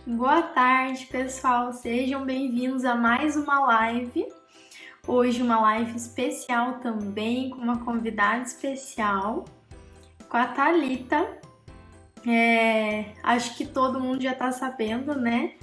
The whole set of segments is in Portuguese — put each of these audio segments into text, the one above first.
Boa tarde, pessoal. Sejam bem-vindos a mais uma live. Hoje uma live especial também, com uma convidada especial, com a Thalita. Acho que todo mundo já está sabendo, né?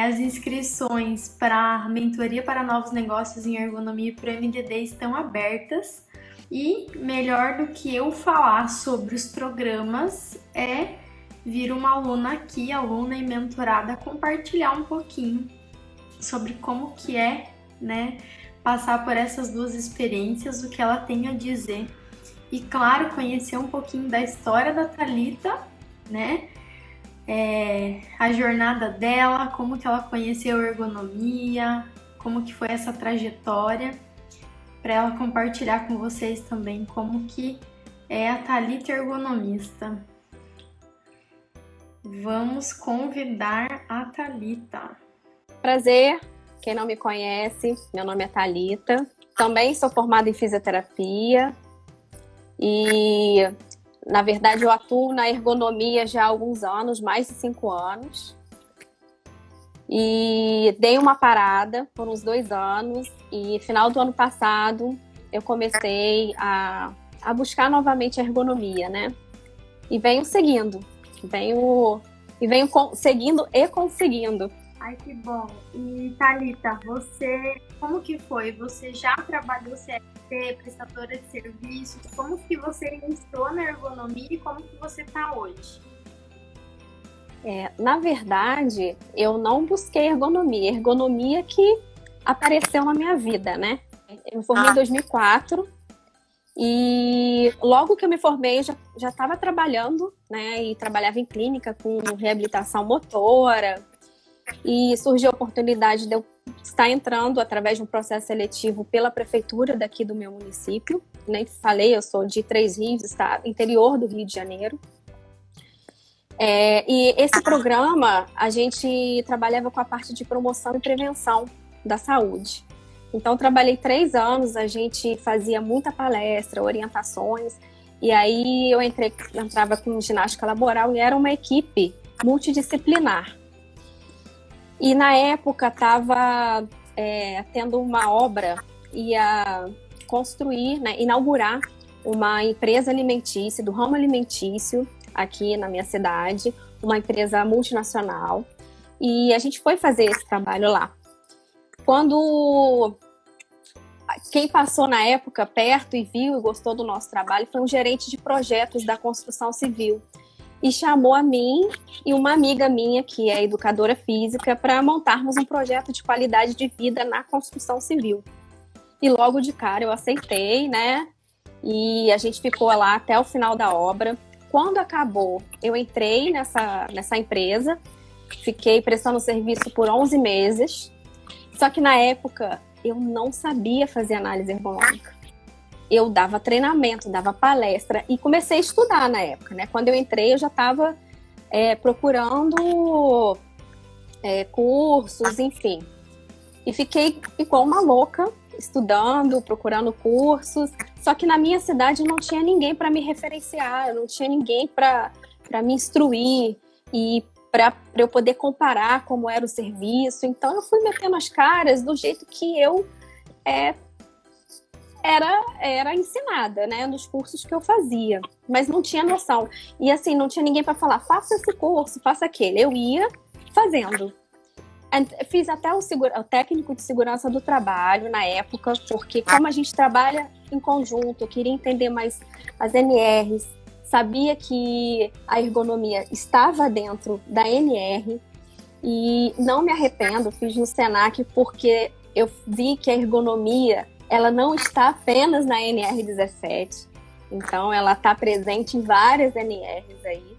As inscrições para a mentoria para novos negócios em ergonomia para o MDD estão abertas. E melhor do que eu falar sobre os programas é vir uma aluna aqui, aluna e mentorada, compartilhar um pouquinho sobre como que é, né, passar por essas duas experiências, o que ela tem a dizer. E claro, conhecer um pouquinho da história da Thalita, né? A jornada dela, como que ela conheceu a ergonomia, como que foi essa trajetória, para ela compartilhar com vocês também como que é a Thalita ergonomista. Vamos convidar a Thalita. Prazer, quem não me conhece, meu nome é Thalita. Também sou formada em fisioterapia e, na verdade, eu atuo na ergonomia já há alguns anos, mais de 5 anos. E dei uma parada por uns 2 anos e, final do ano passado, eu comecei a buscar novamente a ergonomia, né? E venho seguindo, seguindo e conseguindo. Ai, que bom. E Thalita, você, como que foi? Você já trabalhou CLT, prestadora de serviço? Como que você iniciou na ergonomia e como que você está hoje? Na verdade, eu não busquei ergonomia que apareceu na minha vida, né? Eu me formei em 2004 e logo que eu me formei já estava trabalhando, né? E trabalhava em clínica com reabilitação motora. E surgiu a oportunidade de eu estar entrando através de um processo seletivo pela prefeitura daqui do meu município. Nem falei, eu sou de Três Rios, interior do Rio de Janeiro. E esse programa, a gente trabalhava com a parte de promoção e prevenção da saúde. Então, trabalhei 3 anos, a gente fazia muita palestra, orientações, e aí eu entrava com ginástica laboral e era uma equipe multidisciplinar. E na época estava tendo uma obra, ia construir, né, inaugurar uma empresa alimentícia, do ramo alimentício, aqui na minha cidade, uma empresa multinacional. E a gente foi fazer esse trabalho lá. Quem passou na época perto e viu e gostou do nosso trabalho foi um gerente de projetos da construção civil. E chamou a mim e uma amiga minha, que é educadora física, para montarmos um projeto de qualidade de vida na construção civil. E logo de cara eu aceitei, né? E a gente ficou lá até o final da obra. Quando acabou, eu entrei nessa empresa, fiquei prestando serviço por 11 meses. Só que na época eu não sabia fazer análise ergonômica. Eu dava treinamento, dava palestra e comecei a estudar na época, né? Quando eu entrei, eu já estava procurando cursos, enfim. E fiquei igual uma louca, estudando, procurando cursos. Só que na minha cidade não tinha ninguém para me referenciar, não tinha ninguém para me instruir e para eu poder comparar como era o serviço. Então eu fui metendo as caras do jeito que eu era ensinada, né, nos cursos que eu fazia, mas não tinha noção. E assim, não tinha ninguém para falar, faça esse curso, faça aquele. Eu ia fazendo. Fiz até o técnico de segurança do trabalho na época, porque como a gente trabalha em conjunto, eu queria entender mais as NRs, sabia que a ergonomia estava dentro da NR e não me arrependo, fiz no Senac porque eu vi que a ergonomia ela não está apenas na NR17, então ela está presente em várias NRs aí.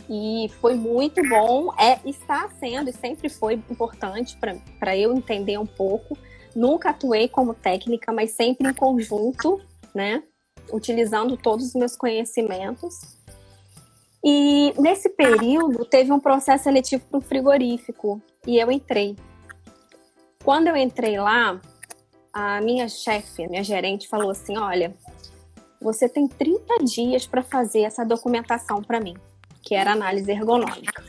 E foi muito bom, está sendo e sempre foi importante para eu entender um pouco. Nunca atuei como técnica, mas sempre em conjunto, né? Utilizando todos os meus conhecimentos. E nesse período teve um processo seletivo para um frigorífico e eu entrei. Quando eu entrei lá, a minha chefe, minha gerente, falou assim: olha, você tem 30 dias para fazer essa documentação para mim, que era análise ergonômica.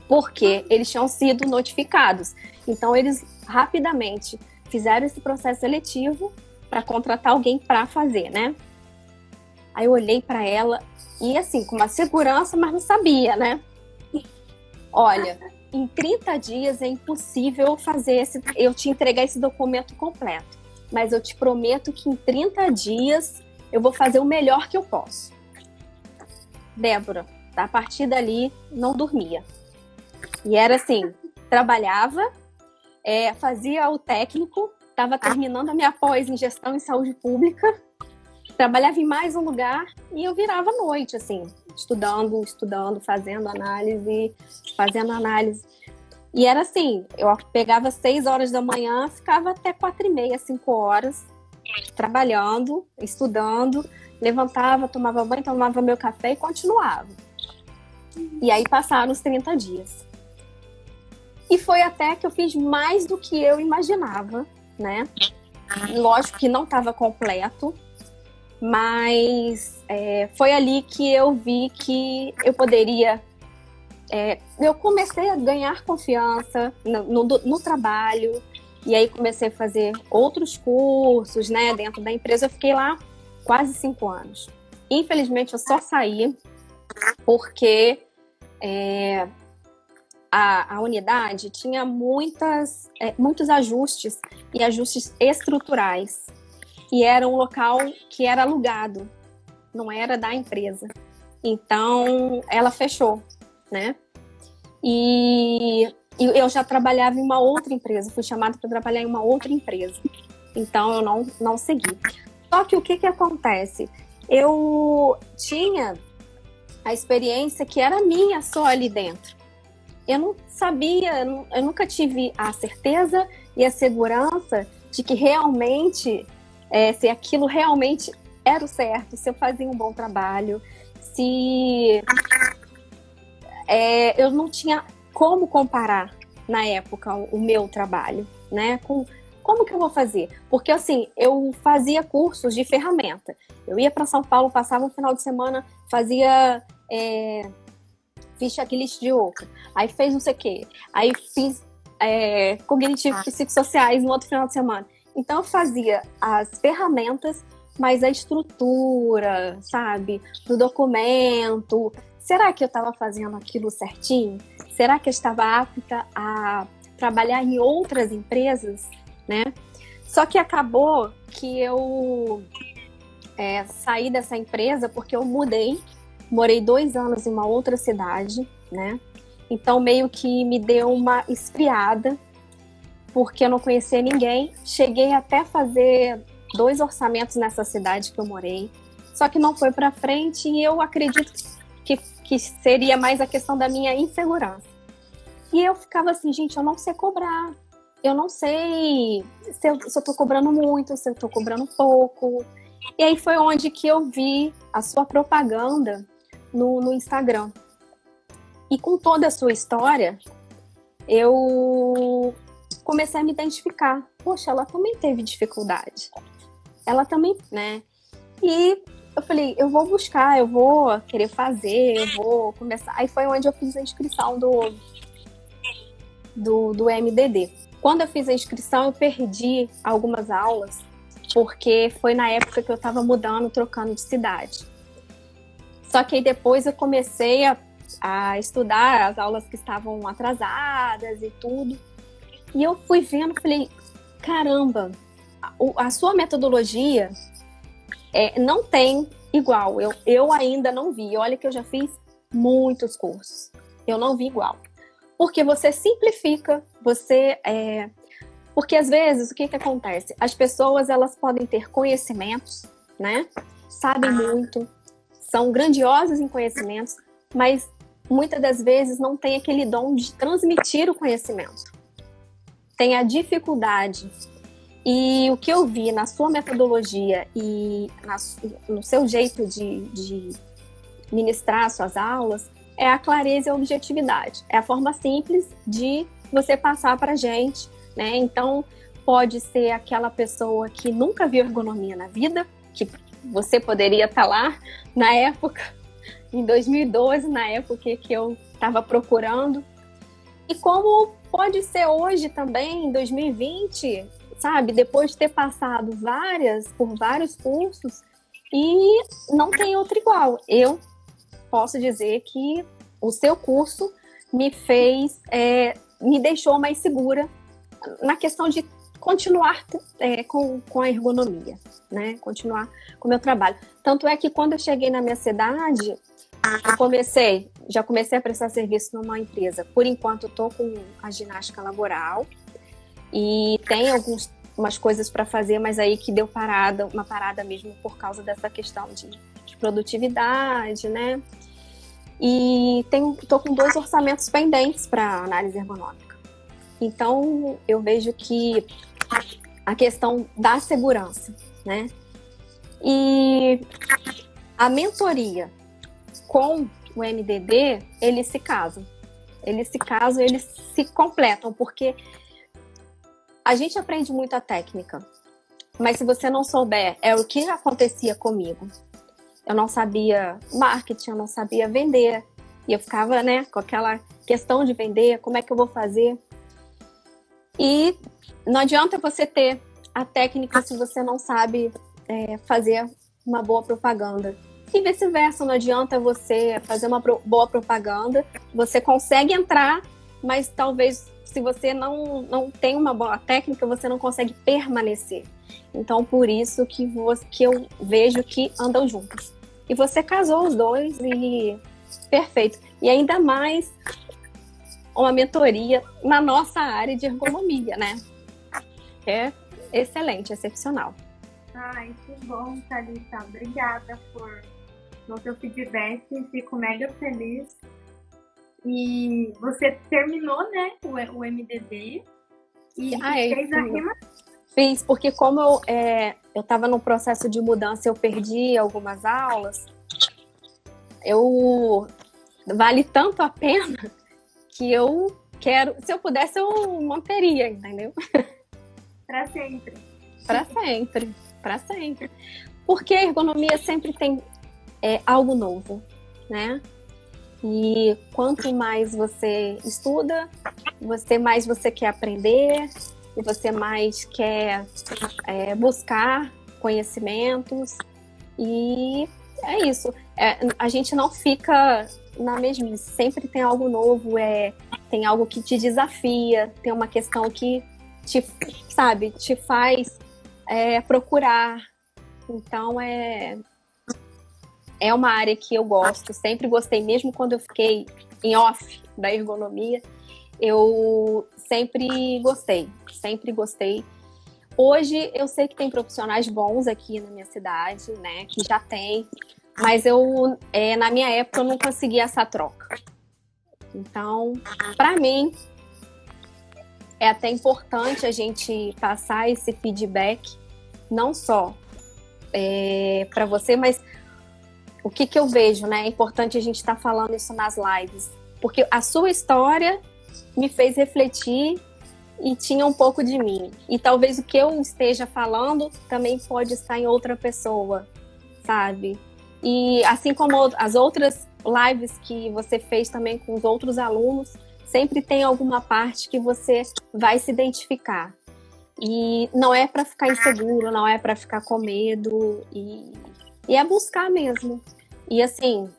porque eles tinham sido notificados. Então, eles rapidamente fizeram esse processo seletivo para contratar alguém para fazer, né? Aí eu olhei para ela e, assim, com uma segurança, mas não sabia, né? Olha, em 30 dias é impossível eu te entregar esse documento completo. Mas eu te prometo que em 30 dias eu vou fazer o melhor que eu posso. Débora, a partir dali, não dormia. E era assim, trabalhava, fazia o técnico, estava terminando a minha pós em gestão em saúde pública, trabalhava em mais um lugar e eu virava à noite, assim, estudando, fazendo análise. E era assim, eu pegava 6 horas da manhã, ficava até 4h30, 5 horas, trabalhando, estudando, levantava, tomava banho, tomava meu café e continuava. E aí passaram os 30 dias. E foi até que eu fiz mais do que eu imaginava, né? Lógico que não estava completo, mas foi ali que eu vi que eu poderia... eu comecei a ganhar confiança no trabalho, e aí comecei a fazer outros cursos, né, dentro da empresa. Eu fiquei lá quase 5 anos. Infelizmente, eu só saí porque a unidade tinha muitos ajustes, e ajustes estruturais. E era um local que era alugado, não era da empresa. Então, ela fechou, né? E eu já trabalhava em uma outra empresa, fui chamada para trabalhar em uma outra empresa. Então, eu não segui. Só que o que acontece? Eu tinha a experiência que era minha só ali dentro. Eu não sabia, eu nunca tive a certeza e a segurança de que realmente, se aquilo realmente era o certo, se eu fazia um bom trabalho, se eu não tinha como comparar na época o meu trabalho, né? Como que eu vou fazer? Porque assim, eu fazia cursos de ferramenta. Eu ia para São Paulo, passava um final de semana, fiz checklist de outra. Aí fez não sei o quê. Aí fiz cognitivos psicossociais no outro final de semana. Então eu fazia as ferramentas, mas a estrutura, sabe? Do documento. Será que eu estava fazendo aquilo certinho? Será que eu estava apta a trabalhar em outras empresas, né? Só que acabou que eu saí dessa empresa porque eu morei 2 anos em uma outra cidade, né? Então meio que me deu uma esfriada, porque eu não conhecia ninguém. Cheguei até a fazer 2 orçamentos nessa cidade que eu morei, só que não foi para frente, e eu acredito que seria mais a questão da minha insegurança. E eu ficava assim, gente, eu não sei cobrar. Eu não sei se eu tô cobrando muito, se eu tô cobrando pouco. E aí foi onde que eu vi a sua propaganda no Instagram. E com toda a sua história, eu comecei a me identificar. Poxa, ela também teve dificuldade. Ela também, né? E eu falei, eu vou buscar, eu vou querer fazer, eu vou começar. Aí foi onde eu fiz a inscrição do MDD. Quando eu fiz a inscrição, eu perdi algumas aulas, porque foi na época que eu estava mudando, trocando de cidade. Só que aí depois eu comecei a estudar as aulas que estavam atrasadas e tudo. E eu fui vendo, falei, caramba, a sua metodologia não tem igual. Eu ainda não vi. Olha que eu já fiz muitos cursos. Eu não vi igual. Porque você simplifica, porque às vezes o que acontece? As pessoas, elas podem ter conhecimentos, né? Sabem muito, são grandiosas em conhecimentos, mas muitas das vezes não tem aquele dom de transmitir o conhecimento. Tem a dificuldade. E o que eu vi na sua metodologia e no seu jeito de ministrar suas aulas é a clareza e a objetividade. É a forma simples de você passar para a gente, né? Então, pode ser aquela pessoa que nunca viu ergonomia na vida, que você poderia estar lá na época, em 2012, na época que eu estava procurando. E como pode ser hoje também, em 2020, sabe? Depois de ter passado por vários cursos, e não tem outro igual. Eu posso dizer que o seu curso me deixou mais segura na questão de continuar com a ergonomia, né? Continuar com o meu trabalho. Tanto é que quando eu cheguei na minha cidade, já comecei a prestar serviço numa empresa. Por enquanto, eu tô com a ginástica laboral e tem umas coisas para fazer, mas aí que deu uma parada mesmo por causa dessa questão de produtividade, né? E tô com 2 orçamentos pendentes para análise ergonômica. Então, eu vejo que a questão da segurança, né? E a mentoria com o MDD, eles se casam. Eles se completam, porque a gente aprende muita técnica, mas se você não souber, é o que acontecia comigo. Eu não sabia marketing, eu não sabia vender, e eu ficava, né, com aquela questão de vender, como é que eu vou fazer? E não adianta você ter a técnica se você não sabe fazer uma boa propaganda. E vice-versa, não adianta você fazer uma boa propaganda, você consegue entrar, mas talvez se você não tem uma boa técnica, você não consegue permanecer. Então, por isso que eu vejo que andam juntos. E você casou os dois e perfeito. E ainda mais uma mentoria na nossa área de ergonomia, né? É excelente, excepcional. Ai, que bom, Thalita. Obrigada no teu feedback. Fico mega feliz. E você terminou, né, o MDD e fez a rima. Fiz, porque como eu estava no processo de mudança, eu perdi algumas aulas. Vale tanto a pena que eu quero, se eu pudesse, eu manteria, entendeu? Para sempre. Para sempre, para sempre. Porque a ergonomia sempre tem algo novo, né? E quanto mais você estuda, mais você quer aprender, e você mais quer buscar conhecimentos. E é isso. A gente não fica na mesmice. Sempre tem algo novo, tem algo que te desafia, tem uma questão que te faz procurar. Então, é uma área que eu gosto, sempre gostei, mesmo quando eu fiquei em off da ergonomia, eu sempre gostei. Hoje eu sei que tem profissionais bons aqui na minha cidade, né, que já tem, mas na minha época eu não conseguia essa troca. Então, para mim, é até importante a gente passar esse feedback, não só para você, mas o que eu vejo, né? É importante a gente estar falando isso nas lives, porque a sua história me fez refletir e tinha um pouco de mim. E talvez o que eu esteja falando também pode estar em outra pessoa, sabe? E assim como as outras lives que você fez também com os outros alunos, sempre tem alguma parte que você vai se identificar. E não é para ficar inseguro, não é para ficar com medo, e é buscar mesmo. E assim,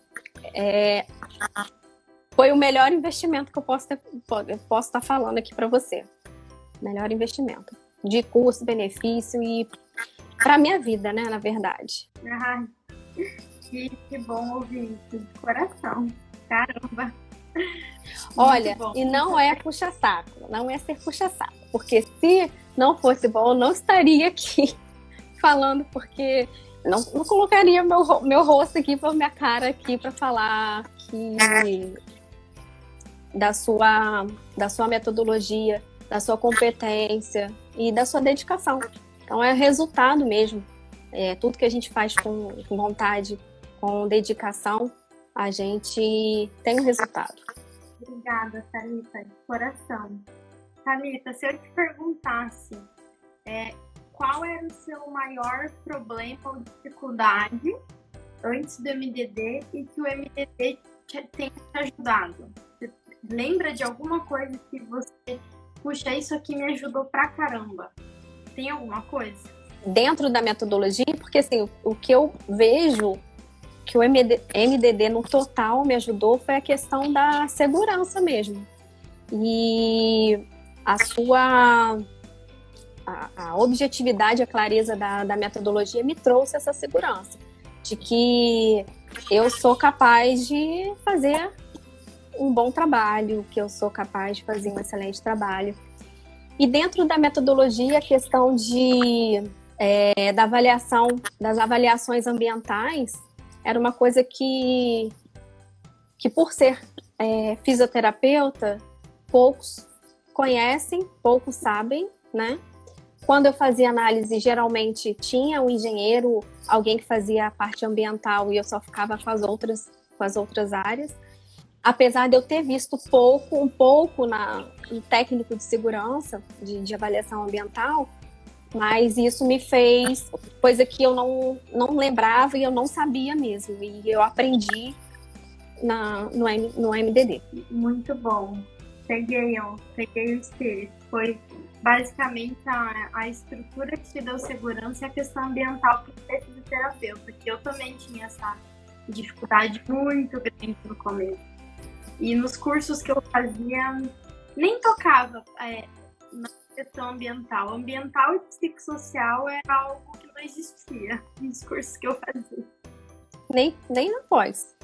foi o melhor investimento que eu posso estar falando aqui para você. Melhor investimento. De custo, benefício e para minha vida, né, na verdade. Ai, que bom ouvir isso de coração. Caramba. Olha, e não é puxa-saco, não é ser puxa-saco. Porque se não fosse bom, eu não estaria aqui falando, porque não colocaria meu rosto aqui, minha cara aqui para falar da sua metodologia, da sua competência e da sua dedicação. Então é resultado mesmo. Tudo que a gente faz com vontade, com dedicação, a gente tem um resultado. Obrigada, Thalita, de coração. Thalita, se eu te perguntasse qual era o seu maior problema ou dificuldade antes do MDD e que o MDD tenha te ajudado? Lembra de alguma coisa que você, puxa, isso aqui me ajudou pra caramba? Tem alguma coisa? Dentro da metodologia, porque assim, o que eu vejo que o MDD no total me ajudou foi a questão da segurança mesmo. E a objetividade, a clareza da metodologia me trouxe essa segurança de que eu sou capaz de fazer um bom trabalho, que eu sou capaz de fazer um excelente trabalho. E dentro da metodologia, a questão da avaliação, das avaliações ambientais, era uma coisa que por ser fisioterapeuta, poucos conhecem, poucos sabem, né? Quando eu fazia análise, geralmente tinha um engenheiro, alguém que fazia a parte ambiental e eu só ficava com as outras áreas. Apesar de eu ter visto um pouco no técnico de segurança, de avaliação ambiental, mas isso me fez coisa que eu não lembrava e eu não sabia mesmo. E eu aprendi no MDD. Muito bom. Peguei o espírito. Foi basicamente a estrutura que te deu segurança e a questão ambiental que você é fisioterapeuta, que eu também tinha essa dificuldade muito grande no começo. E nos cursos que eu fazia, nem tocava na questão ambiental. Ambiental e psicossocial era algo que não existia nos cursos que eu fazia. Nem na pós.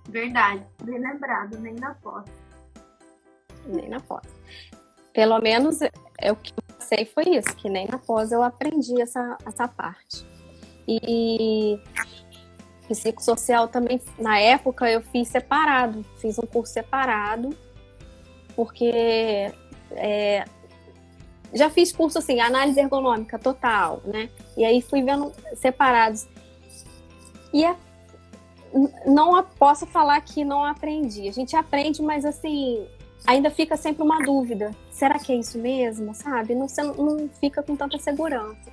Verdade, bem lembrado, nem na pós. Nem na pós. Pelo menos o que eu sei foi isso, que nem na pós eu aprendi essa parte. E psicossocial também, na época eu fiz um curso separado, porque já fiz curso assim, análise ergonômica total, né? E aí fui vendo separados. E não posso falar que não aprendi. A gente aprende, mas assim, ainda fica sempre uma dúvida. Será que é isso mesmo? Sabe? Você não fica com tanta segurança.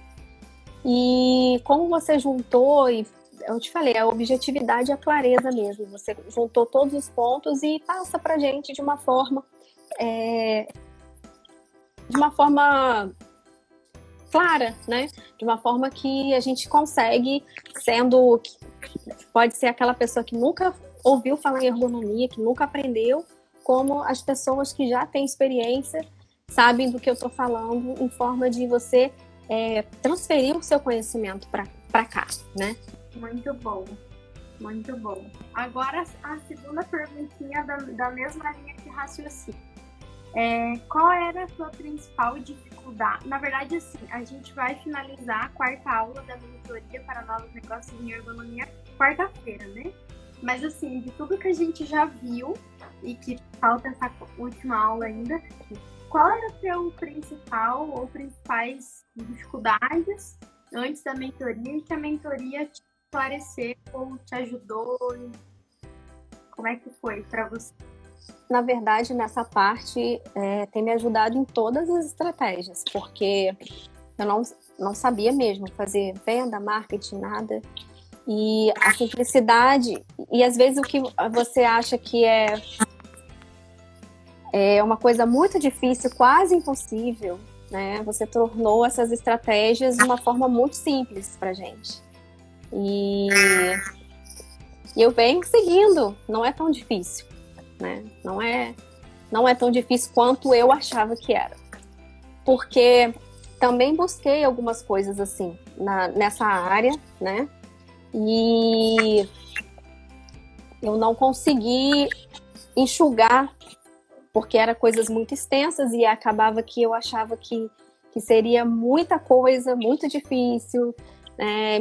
E como você juntou, e eu te falei, a objetividade e a clareza mesmo. Você juntou todos os pontos e passa pra gente de uma forma clara, né? De uma forma que a gente consegue, pode ser aquela pessoa que nunca ouviu falar em ergonomia, que nunca aprendeu, como as pessoas que já têm experiência, sabem do que eu estou falando, em forma de você transferir o seu conhecimento para cá, né? Muito bom, muito bom. Agora a segunda perguntinha da mesma linha de raciocínio. Qual era a sua principal dificuldade? Na verdade, assim, a gente vai finalizar a quarta aula da mentoria para novos negócios em ergonomia quarta-feira, né? Mas assim, de tudo que a gente já viu e que falta essa última aula ainda, qual era o seu principal ou principais dificuldades antes da mentoria e que a mentoria te esclareceu ou te ajudou? Como é que foi para você? Na verdade, nessa parte, tem me ajudado em todas as estratégias, porque eu não sabia mesmo fazer venda, marketing, nada. E a simplicidade, e às vezes o que você acha que é uma coisa muito difícil, quase impossível, né? Você tornou essas estratégias de uma forma muito simples pra gente. E eu venho seguindo, não é tão difícil, né? Não é tão difícil quanto eu achava que era. Porque também busquei algumas coisas assim, nessa área, né? E eu não consegui enxugar, porque eram coisas muito extensas e acabava que eu achava que seria muita coisa, muito difícil,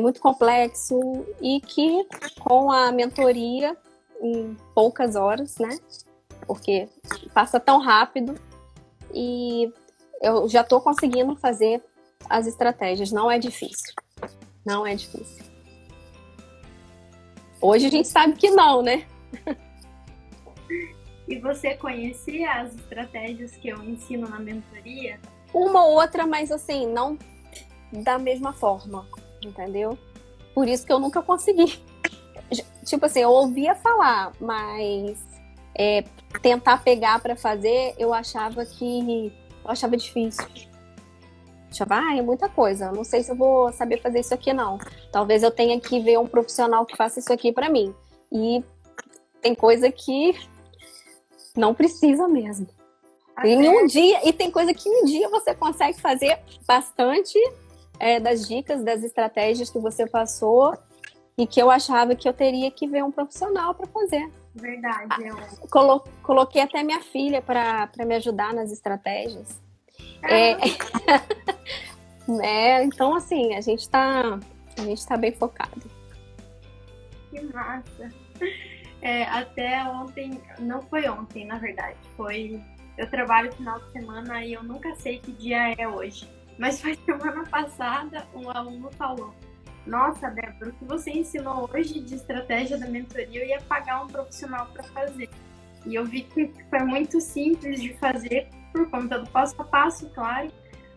muito complexo, e que com a mentoria, em poucas horas, né? Porque passa tão rápido, e eu já estou conseguindo fazer as estratégias. Não é difícil. Não é difícil. Hoje a gente sabe que não, né? E você conhecia as estratégias que eu ensino na mentoria? Uma ou outra, mas assim, não da mesma forma, entendeu? Por isso que eu nunca consegui. Tipo assim, eu ouvia falar, mas tentar pegar para fazer, eu achava difícil. Achava, é muita coisa. Não sei se eu vou saber fazer isso aqui, não. Talvez eu tenha que ver um profissional que faça isso aqui para mim. E tem coisa que não precisa mesmo. E tem coisa que um dia você consegue fazer bastante das dicas, das estratégias que você passou e que eu achava que eu teria que ver um profissional para fazer. Verdade. Coloquei até minha filha para me ajudar nas estratégias. Então, assim, a gente tá bem focado. Que massa! Até ontem, não foi ontem, na verdade, eu trabalho final de semana e eu nunca sei que dia é hoje. Mas foi semana passada, um aluno falou: nossa, Débora, o que você ensinou hoje de estratégia da mentoria, eu ia pagar um profissional para fazer. E eu vi que foi muito simples de fazer por conta do passo a passo, claro,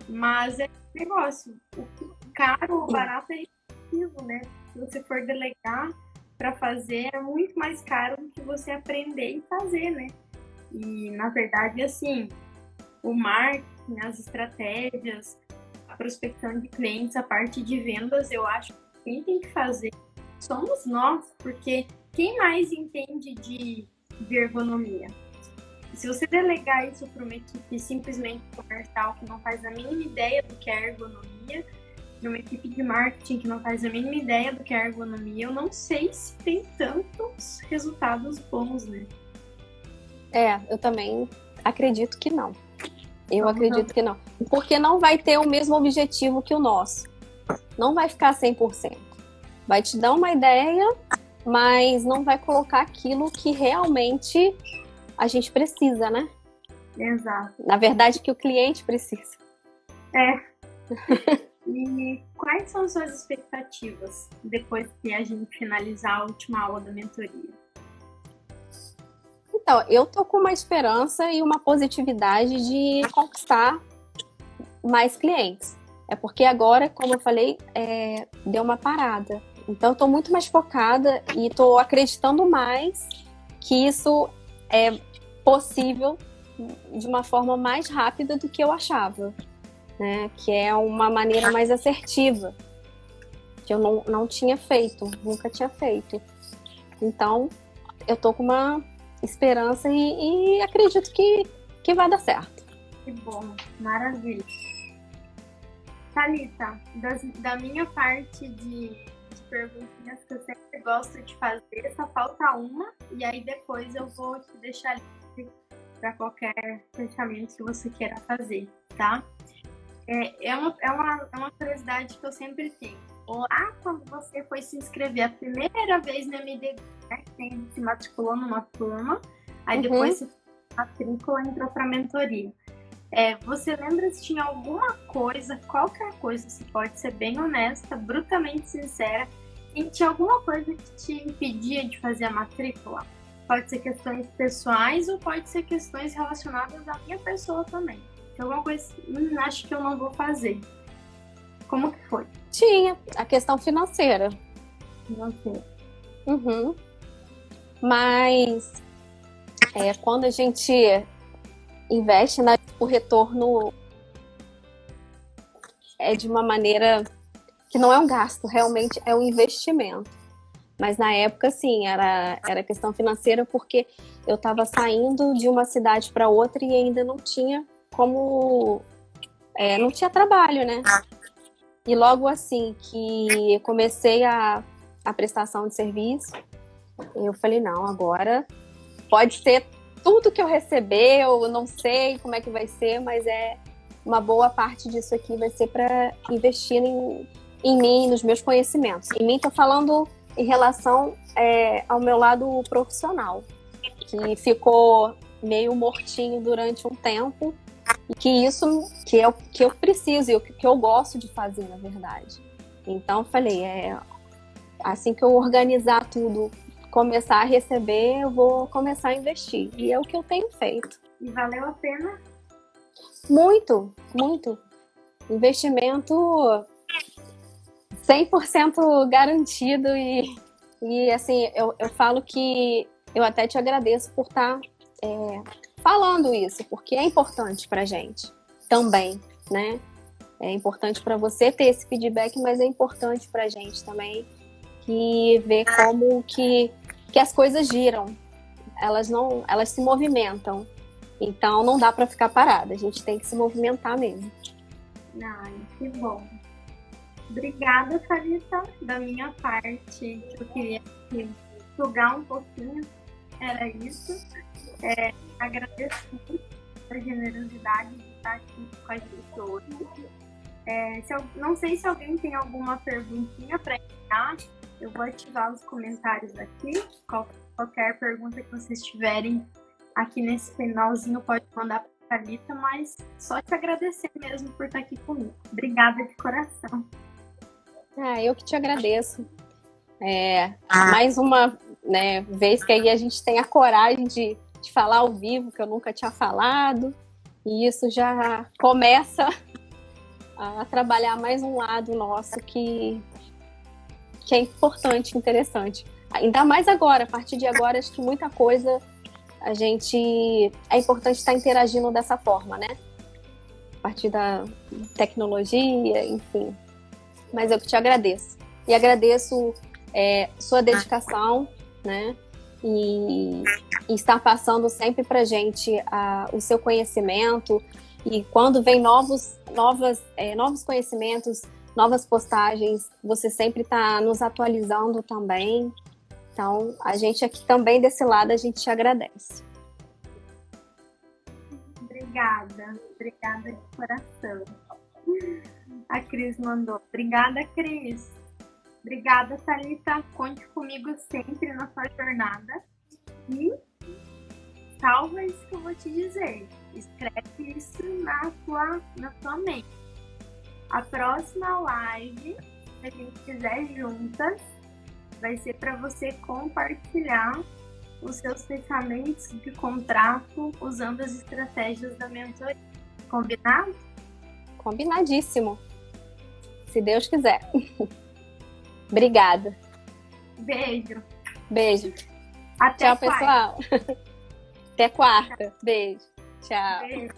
mas é um negócio. O caro ou barato é relativo, né? Se você for delegar para fazer, é muito mais caro do que você aprender e fazer, né? E, na verdade, assim, o marketing, as estratégias, a prospecção de clientes, a parte de vendas, eu acho que quem tem que fazer somos nós, porque quem mais entende de ergonomia? Se você delegar isso para uma equipe simplesmente comercial que não faz a mínima ideia do que é ergonomia, de uma equipe de marketing que não faz a mínima ideia do que é ergonomia, eu não sei se tem tantos resultados bons, né? Eu também acredito que não. Acredito que não. Porque não vai ter o mesmo objetivo que o nosso. Não vai ficar 100%. Vai te dar uma ideia, mas não vai colocar aquilo que realmente a gente precisa, né? Exato. Na verdade, que o cliente precisa. E quais são suas expectativas depois que a gente finalizar a última aula da mentoria? Então, eu tô com uma esperança e uma positividade de conquistar mais clientes. É porque agora, como eu falei, deu uma parada. Então, eu tô muito mais focada e tô acreditando mais que isso é possível de uma forma mais rápida do que eu achava, né? Que é uma maneira mais assertiva, que eu não tinha feito, nunca tinha feito. Então, eu tô com uma esperança e acredito que vai dar certo. Que bom, maravilha. Thalita, da minha parte de perguntinhas que eu sempre gosto de fazer, só falta uma, e aí depois eu vou te deixar livre para qualquer fechamento que você queira fazer, tá? É uma curiosidade que eu sempre tenho. Lá, quando você foi se inscrever a primeira vez no MDB, né, se matriculou numa turma, aí depois você matrícula e entrou para a mentoria. Você lembra se tinha alguma coisa, qualquer coisa, você pode ser bem honesta, brutalmente sincera, e tinha alguma coisa que te impedia de fazer a matrícula? Pode ser questões pessoais ou pode ser questões relacionadas à minha pessoa também. Tem alguma coisa, acho que eu não vou fazer. Como que foi? Tinha a questão financeira. Financeira. Mas quando a gente investe, o retorno é de uma maneira que não é um gasto, realmente é um investimento. Mas na época, sim, era questão financeira porque eu estava saindo de uma cidade para outra e ainda não tinha como... não tinha trabalho, né? E logo assim que eu comecei a prestação de serviço, eu falei, não, agora pode ser tudo que eu receber, eu não sei como é que vai ser, mas uma boa parte disso aqui vai ser para investir em mim, nos meus conhecimentos. Em mim, tô falando em relação ao meu lado profissional, que ficou meio mortinho durante um tempo, e que é o que eu preciso e o que eu gosto de fazer, na verdade. Então, falei, assim que eu organizar tudo, começar a receber, eu vou começar a investir. E é o que eu tenho feito. E valeu a pena? Muito, muito. Investimento 100% garantido e assim, eu falo que eu até te agradeço por estar falando isso, porque é importante pra gente também, né? É importante para você ter esse feedback, mas é importante pra gente também que ver como que as coisas giram. Elas se movimentam. Então não dá para ficar parada, a gente tem que se movimentar mesmo. Ai, que bom. Obrigada, Thalita. Da minha parte, eu queria sugar um pouquinho, era isso. Agradeço muito a generosidade de estar aqui com a gente hoje. Não sei se alguém tem alguma perguntinha para enviar. Eu vou ativar os comentários aqui. Qualquer pergunta que vocês tiverem aqui nesse finalzinho pode mandar para a Thalita, mas só te agradecer mesmo por estar aqui comigo. Obrigada de coração. Eu que te agradeço. Mais uma, né, vez que aí a gente tem a coragem de falar ao vivo, que eu nunca tinha falado, e isso já começa a trabalhar mais um lado nosso que é importante, interessante. Ainda mais agora, a partir de agora, acho que muita coisa é importante estar interagindo dessa forma, né? A partir da tecnologia, enfim. Mas eu que te agradeço. E agradeço sua dedicação, né? E estar passando sempre pra gente o seu conhecimento. E quando vem novos conhecimentos, novas postagens, você sempre está nos atualizando também. Então, a gente aqui também desse lado, a gente te agradece. Obrigada de coração. A Cris mandou. Obrigada, Cris. Obrigada, Thalita. Conte comigo sempre na sua jornada. E salva isso que eu vou te dizer. Escreve isso na tua mente. A próxima live, se a gente fizer juntas, vai ser para você compartilhar os seus pensamentos de contrato usando as estratégias da mentoria. Combinado? Combinadíssimo. Se Deus quiser. Obrigada. Beijo. Tchau, pessoal. Até quarta. Beijo. Tchau. Beijo.